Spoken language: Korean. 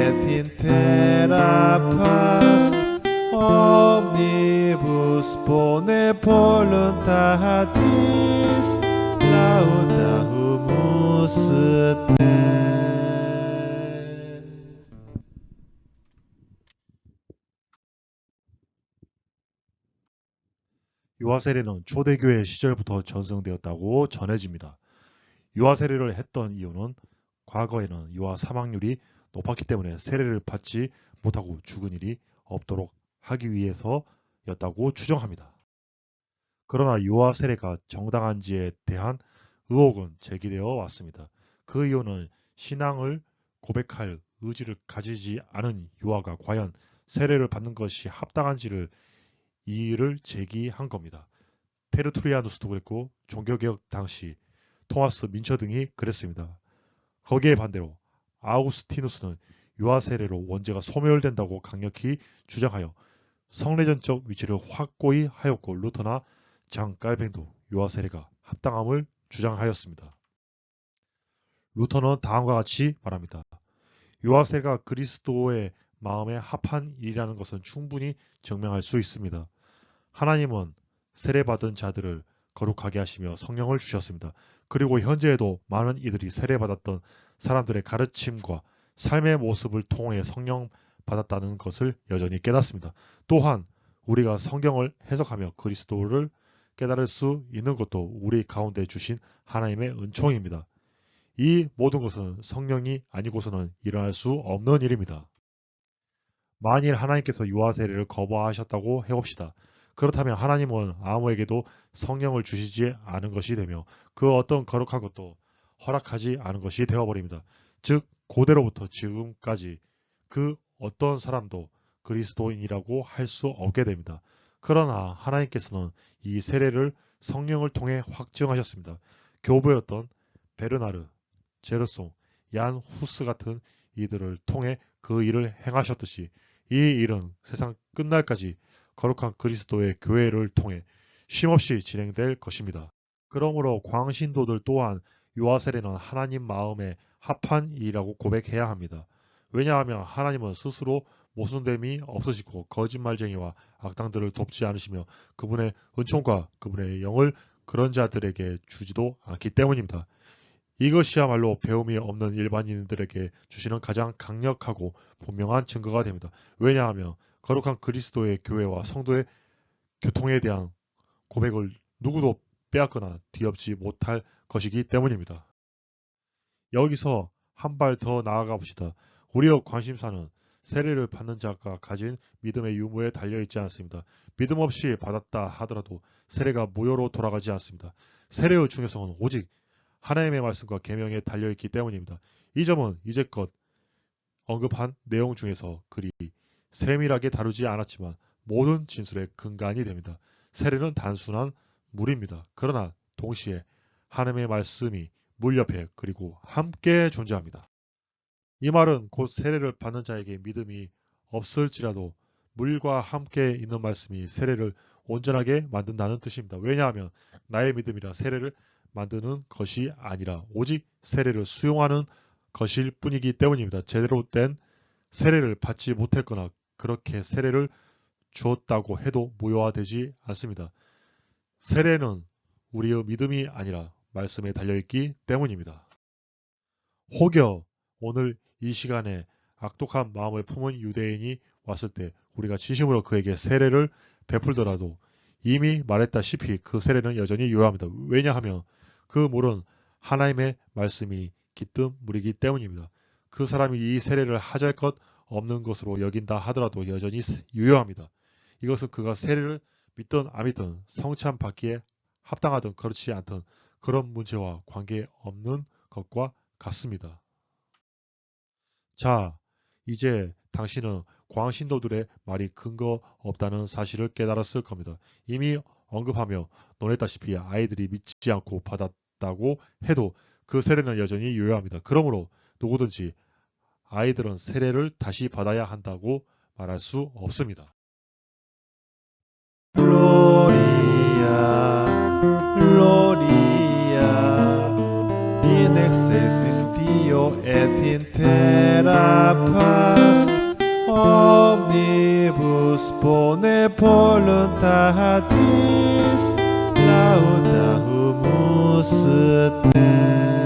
et in terra paz, omnibus bone voluntatis laudamus te. 유아 세례는 초대교회 시절부터 전승되었다고 전해집니다. 유아 세례를 했던 이유는 과거에는 유아 사망률이 높았기 때문에 세례를 받지 못하고 죽은 일이 없도록 하기 위해서였다고 추정합니다. 그러나 유아 세례가 정당한지에 대한 의혹은 제기되어 왔습니다. 그 이유는 신앙을 고백할 의지를 가지지 않은 유아가 과연 세례를 받는 것이 합당한지를 이의를 제기한 겁니다. 테르투리아누스도 그랬고 종교개혁 당시 토마스 민처 등이 그랬습니다. 거기에 반대로 아우구스티누스는 유아 세례로 원죄가 소멸된다고 강력히 주장하여 성례전적 위치를 확고히 하였고 루터나 장 깔뱅도 유아 세례가 합당함을 주장하였습니다. 루터는 다음과 같이 말합니다. 유아 세례가 그리스도의 마음에 합한 일이라는 것은 충분히 증명할 수 있습니다. 하나님은 세례받은 자들을 거룩하게 하시며 성령을 주셨습니다. 그리고 현재에도 많은 이들이 세례받았던 사람들의 가르침과 삶의 모습을 통해 성령 받았다는 것을 여전히 깨닫습니다. 또한 우리가 성경을 해석하며 그리스도를 깨달을 수 있는 것도 우리 가운데 주신 하나님의 은총입니다. 이 모든 것은 성령이 아니고서는 일어날 수 없는 일입니다. 만일 하나님께서 유아 세례를 거부하셨다고 해봅시다. 그렇다면 하나님은 아무에게도 성령을 주시지 않은 것이 되며 그 어떤 거룩한 것도 허락하지 않은 것이 되어버립니다. 즉 고대로부터 지금까지 그 어떤 사람도 그리스도인이라고 할 수 없게 됩니다. 그러나 하나님께서는 이 세례를 성령을 통해 확증하셨습니다. 교부였던 베르나르, 제르송, 얀 후스 같은 이들을 통해 그 일을 행하셨듯이 이 일은 세상 끝날까지 거룩한 그리스도의 교회를 통해 쉼없이 진행될 것입니다. 그러므로 광신도들 또한 유아 세례는 하나님 마음에 합한 일이라고 고백해야 합니다. 왜냐하면 하나님은 스스로 모순됨이 없으시고 거짓말쟁이와 악당들을 돕지 않으시며 그분의 은총과 그분의 영을 그런 자들에게 주지도 않기 때문입니다. 이것이야말로 배움이 없는 일반인들에게 주시는 가장 강력하고 분명한 증거가 됩니다. 왜냐하면 거룩한 그리스도의 교회와 성도의 교통에 대한 고백을 누구도 빼앗거나 뒤엎지 못할 것이기 때문입니다. 여기서 한 발 더 나아가 봅시다. 우리의 관심사는 세례를 받는 자가 가진 믿음의 유무에 달려있지 않습니다. 믿음 없이 받았다 하더라도 세례가 무효로 돌아가지 않습니다. 세례의 중요성은 오직 하나님의 말씀과 계명에 달려있기 때문입니다. 이 점은 이제껏 언급한 내용 중에서 그리 세밀하게 다루지 않았지만 모든 진술의 근간이 됩니다. 세례는 단순한 물입니다. 그러나 동시에 하나님의 말씀이 물 옆에 그리고 함께 존재합니다. 이 말은 곧 세례를 받는 자에게 믿음이 없을지라도 물과 함께 있는 말씀이 세례를 온전하게 만든다는 뜻입니다. 왜냐하면 나의 믿음이라 세례를 만드는 것이 아니라 오직 세례를 수용하는 것일 뿐이기 때문입니다. 제대로 된 세례를 받지 못했거나 그렇게 세례를 주었다고 해도 무효화되지 않습니다. 세례는 우리의 믿음이 아니라 말씀에 달려있기 때문입니다. 혹여 오늘 이 시간에 악독한 마음을 품은 유대인이 왔을 때 우리가 진심으로 그에게 세례를 베풀더라도 이미 말했다시피 그 세례는 여전히 유효합니다. 왜냐하면 그 물은 하나님의 말씀이 깃든 물이기 때문입니다. 그 사람이 이 세례를 하잘것 없는 것으로 여긴다 하더라도 여전히 유효합니다. 이것은 그가 세례를 믿든 안 믿든 성찬 받기에 합당하든 그렇지 않든 그런 문제와 관계없는 것과 같습니다. 자, 이제 당신은 광신도들의 말이 근거 없다는 사실을 깨달았을 겁니다. 이미 언급하며 논했다시피 아이들이 믿지 않고 받았다고 해도 그 세례는 여전히 유효합니다. 그러므로 누구든지 아이들은 세례를 다시 받아야 한다고 말할 수 없습니다. Gloria, Gloria, in excelsis Deo et in terra paz. pone voluntatis laudamus te.